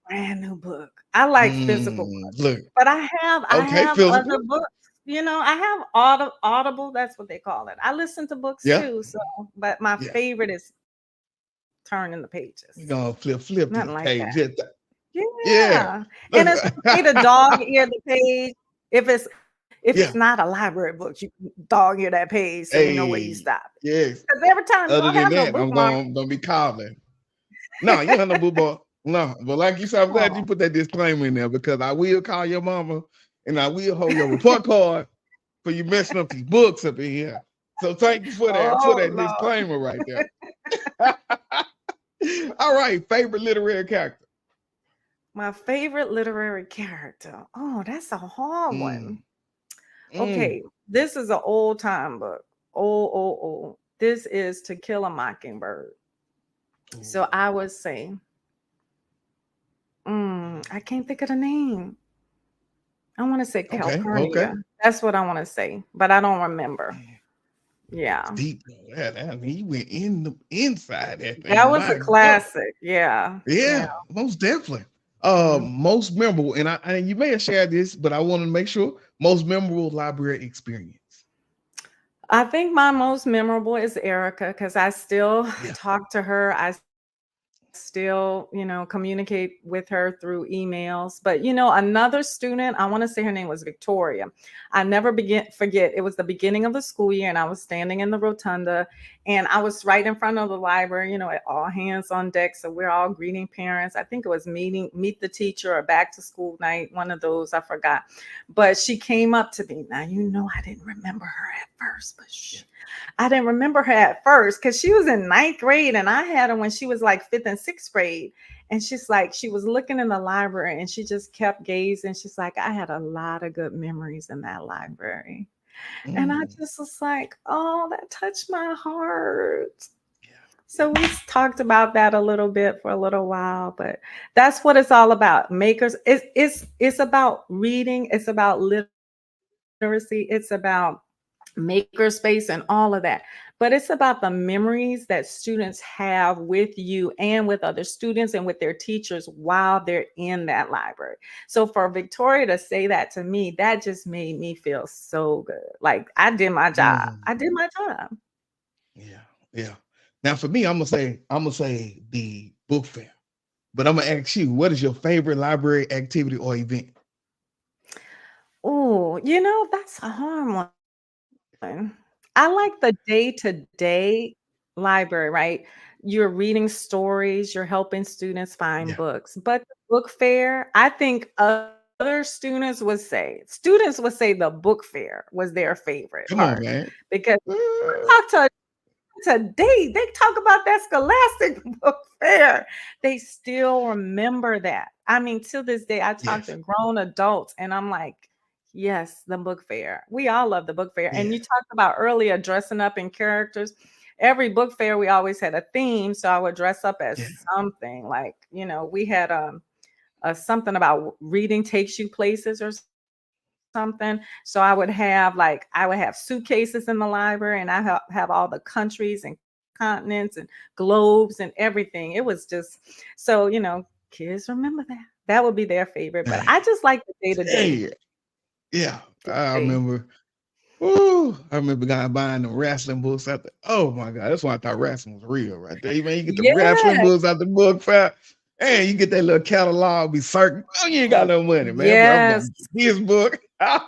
Brand new book. I like physical books, Look. but I Okay. have other Physical. books. I have Audible. That's what they call it. I listen to books Yeah. too. So, but my Yeah. favorite is turning the We're pages. gonna flip Nothing these like that. pages. Yeah. Yeah, and Look. it's okay to dog ear the page if it's not a Yeah. library book. You can dog ear that page so you know where you stop. Hey. Yes. Because every time you don't Other have than no that, I'm bookmark. gonna be calling. No, you have no boo ball. No, but like you said, I'm glad Oh, you put that disclaimer in there because I will call your mama and I will hold your report card for you messing up these books up in here. So thank you for oh that Lord. disclaimer right there. All right, favorite literary character. My favorite literary character. Oh, that's a hard one. Mm, mm. Okay, this is an old time book. Old. This is To Kill a Mockingbird. So I would say, I can't think of the name. I want to say Okay. Calpurnia. That's what I want to say, but I don't remember. Man, it's Yeah. deep though. Yeah, I mean, he went in the inside that That thing. was a My God. classic. Yeah. Yeah. Yeah, most definitely. Mhm. Most memorable, and you may have shared this, but I want to make sure most memorable library experience. I think my most memorable is Erica because I still Yeah. talk to her. I still, communicate with her through emails. But another student, I want to say her name was Victoria. I never forget. It was the beginning of the school year, and I was standing in the rotunda, and I was right in front of the library. At all hands on deck. So we're all greeting parents. I think it was meet the teacher or back to school night, one of those. I forgot. But she came up to me. Now I didn't remember her at first, but I didn't remember her at first because she was in ninth grade and I had her when she was like fifth and sixth grade. And she's like, she was looking in the library and she just kept gazing. She's like, I had a lot of good memories in that library. And I Mm, just was like, oh, that touched my heart. yeah. So we talked about that a little bit for a little while, but that's what it's all about. Makers, it's about reading, it's about literacy, it's about makerspace and all of that. But it's about the memories that students have with you and with other students and with their teachers while they're in that library. So for Victoria to say that to me, that just made me feel so good. Like I did my job. Mm, I did my job. yeah. Yeah. Now for me, I'm gonna say the book fair, but I'm gonna ask you, what is your favorite library activity or event? Oh, that's a hard one. I like the day-to-day library, right? You're reading stories, you're helping students find Yeah. books. But the book fair, I think other students would say the book fair was their favorite Come on, part man. because Uh, I talk to today, they talk about that scholastic book fair. They still remember that. I mean, to this day, I talk yes. to grown adults and I'm like, yes, the book fair. We all love the book fair. And you Yes. talked about earlier dressing up in characters. Every book fair, we always had a theme. So I would dress up as Yeah. something like, we had a something about reading takes you places or something. something. So I would have suitcases in the library, and have all the countries and continents and globes and everything. It was just so, kids remember that. That would be their favorite. But Man, I just like the day to day. hey, yeah, To I day. remember. Ooh, I remember guy buying the wrestling books out there. Oh my god, that's why I thought wrestling was real right there. Man, you get the wrestling Yeah. books out the book fair, and you get that little catalog be certain. Oh, you ain't got no money, man, but I'm Yes. gonna get this book. Oh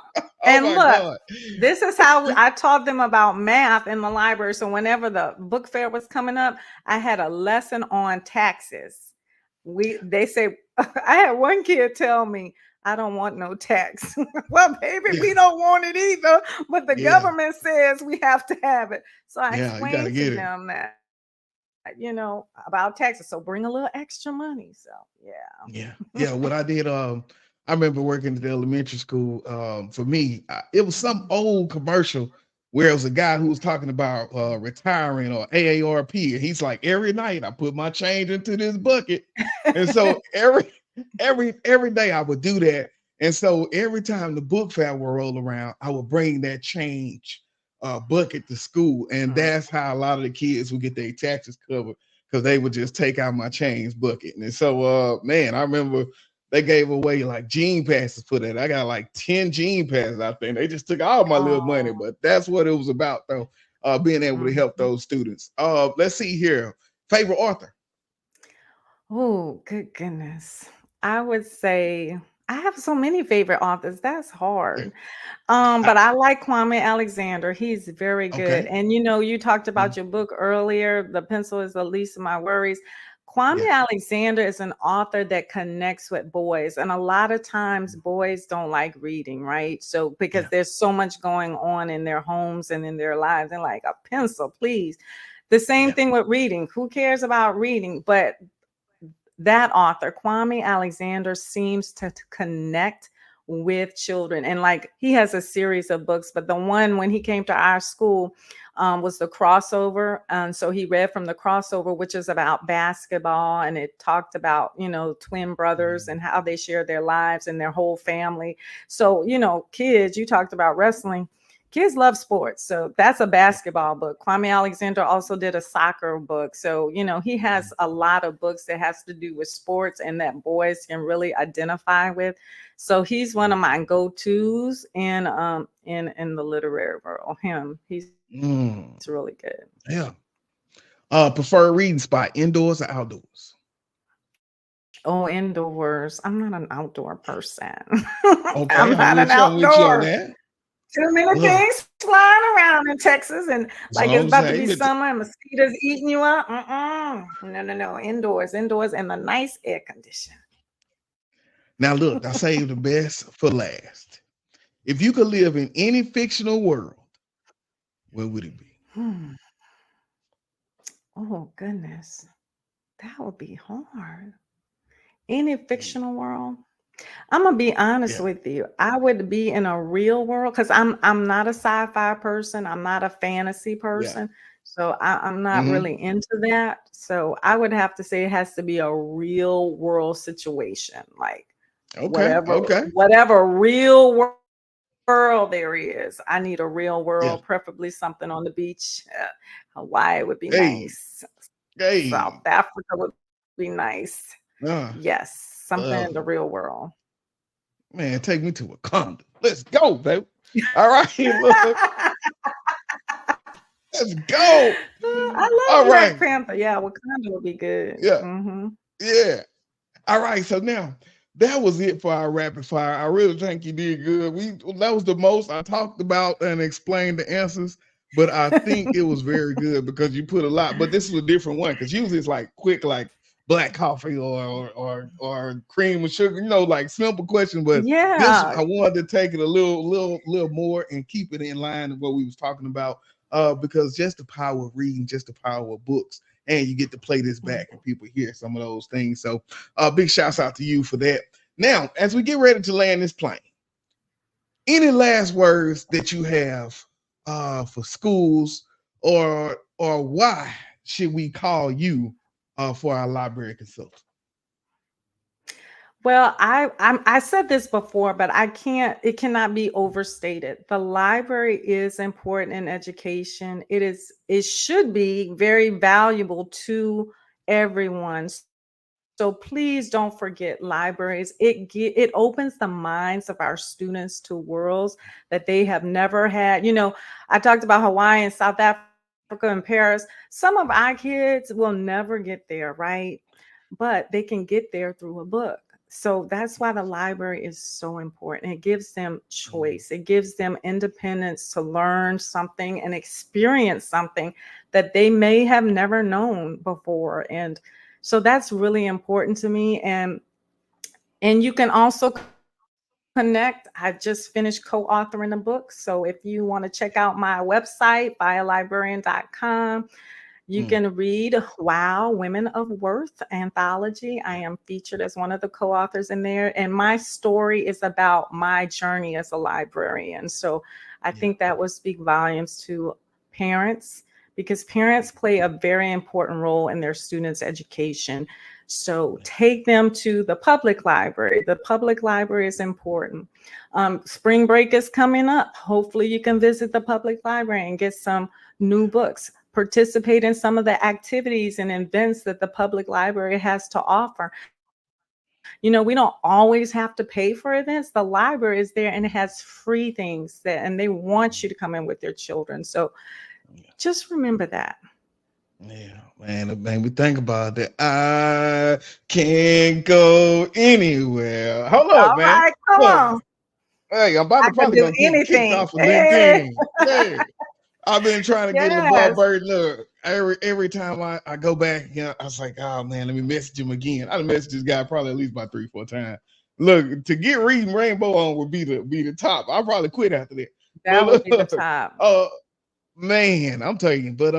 And my look, god. this is how I taught them about math in the library. So whenever the book fair was coming up, I had a lesson on taxes. They say I had one kid tell me, I don't want no tax. Well, baby, Yeah, we don't want it either, but the yeah, government says we have to have it. So I yeah. You gotta explained to get it. them that, about taxes. So bring a little extra money. So yeah. Yeah, yeah. What I did, I remember working at the elementary school. For me, it was some old commercial where it was a guy who was talking about retiring or AARP, and he's like, every night I put my change into this bucket, and so every day I would do that, and so every time the book fair would roll around, I would bring that change bucket to school, and Mm. that's how a lot of the kids would get their taxes covered because they would just take out my change bucket. And so man, I remember they gave away like gene passes for that. I got like 10 gene passes out there. And they just took all my little money, Oh. but that's what it was about though. Being able to help Mhm. those students. Let's see here. Favorite author. Oh, good goodness. I would say I have so many favorite authors. That's Yeah. hard. I, But I like Kwame Alexander. He's very good. okay. And you talked Mm, about your book earlier, The Pencil is the Least of My Worries. Kwame yeah. Alexander is an author that connects with boys. And a lot of times boys don't like reading, right? So because Yeah. there's so much going on in their homes and in their lives. They're like, a pencil, please. The same Yeah. thing with reading. Who cares about reading? But that author, Kwame Alexander, seems to connect with children. And like he has a series of books, but the one when he came to our school was the crossover. And so he read from the crossover, which is about basketball. And it talked about, twin brothers Mm, and how they share their lives and their whole family. So, kids, you talked about wrestling. Kids love sports. So that's a yeah. basketball book. Kwame Alexander also did a soccer book. So, he Mm, has a lot of books that has to do with sports and that boys can really identify with. So he's one of my go-tos in the literary world. He's mm, really good. yeah. Preferred reading spot, indoors or outdoors? Oh, indoors. I'm not an outdoor person. Okay, I'm I'm not an with you. I'm with you on outdoor. that. Too many Look, things flying around in Texas, and as like it's long as about to hey, be summer, and mosquitoes eating you up. No, no, no. Indoors, indoors, and the nice air condition. now look, I saved the best for last. If you could live in any fictional world, where would it be? Hmm. Oh goodness, that would be hard. Any Mm, fictional world? I'm gonna be honest yeah, with you. I would be in a real world because I'm not a sci-fi person. I'm not a fantasy yeah. person. So I'm not Hmm. really into that. So I would have to say it has to be a real world situation, like Okay, whatever okay. whatever real world there is. I need a real Yeah. world, preferably something on the beach. Hawaii would be Hey, nice. South hey. Africa would be nice. Uh, Yes, something in love the it. real world. Man, take me to Wakanda. Let's go, baby. All right, look, let's go. I All love Black right. Panther. Yeah, Wakanda would be good. Yeah, Mhm. yeah. All right, so now that was it for our rapid fire. I really think you did good. That was the most I talked about and explained the answers, but I think it was very good because you put a lot. But this is a different one because usually it's like quick, like black coffee or cream and sugar, like simple question. But this Yeah. I wanted to take it a little more and keep it in line with what we was talking about. Because just the power of reading, just the power of books, and you get to play this Mm. back and people hear some of those things. So big shouts out to you for that. Now, as we get ready to land this plane, any last words that you have for schools, or why should we call you for our library consultant? Well, I said this before, but it cannot be overstated. The library is important in education. It should be very valuable to everyone. So please don't forget libraries. It opens the minds of our students to worlds that they have never had. I talked about Hawaii and South Africa and Paris. Some of our kids will never get there, right? But they can get there through a book. So that's why the library is so important. It gives them choice. It gives them independence to learn something and experience something that they may have never known before. And so that's really important to me. And you can also connect. I just finished co-authoring a book. So if you want to check out my website, bialibrarian.com, you can read Wow, Women of Worth anthology. I am featured as one of the co-authors in there. And my story is about my journey as a librarian. So I think that will speak volumes to parents, because parents play a very important role in their students' education. So take them to the public library. The public library is important. Spring break is coming up. Hopefully you can visit the public library and get some new books. Participate in some of the activities and events that the public library has to offer. We don't always have to pay for events. The library is there and it has free things and they want you to come in with your children. So just remember that. Yeah, man, we think about that. I can't go anywhere. Hold up, man. All right, come on. Hey, I'm about to probably gonna get kicked off of LinkedIn. Hey. I've been trying to get LeVar Burton. Look, every time I go back, I was like, oh man, let me message him again. I done messaged this guy probably at least about 3-4 times. Look, to get Reading Rainbow on would be the top. I'll probably quit after that. That would be the top. Man, I'm telling you. But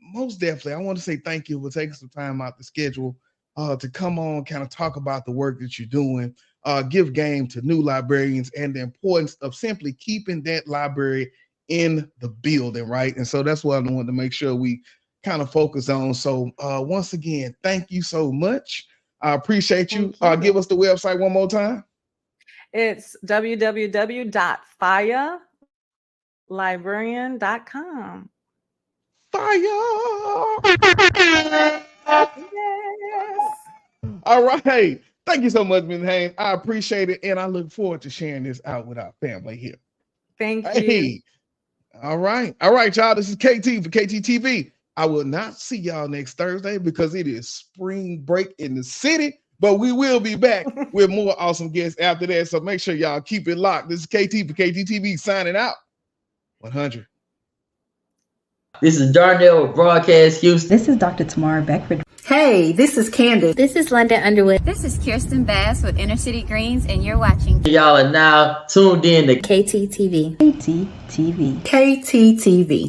most definitely, I want to say thank you for taking some time out the schedule to come on, kind of talk about the work that you're doing, give game to new librarians and the importance of simply keeping that library in the building, right? And so that's what I wanted to make sure we kind of focus on. So once again, thank you so much. I appreciate you. Give us the website one more time. It's www.fayalibrarian.com. Fire! Yes. All right. Thank you so much, Ms. Haynes. I appreciate it, and I look forward to sharing this out with our family here. Thank you. All right, y'all. This is KT for KTTV. I will not see y'all next Thursday because it is spring break in the city, but we will be back with more awesome guests after that. So make sure y'all keep it locked. This is KT for KTTV signing out. 100. This is Darnell with Broadcast Houston. This is Dr. Tamara Beckford. Hey, this is Candace. This is London Underwood. This is Kirsten Bass with Inner City Greens, and you're watching. Y'all are now tuned in to KTTV. KTTV. KTTV.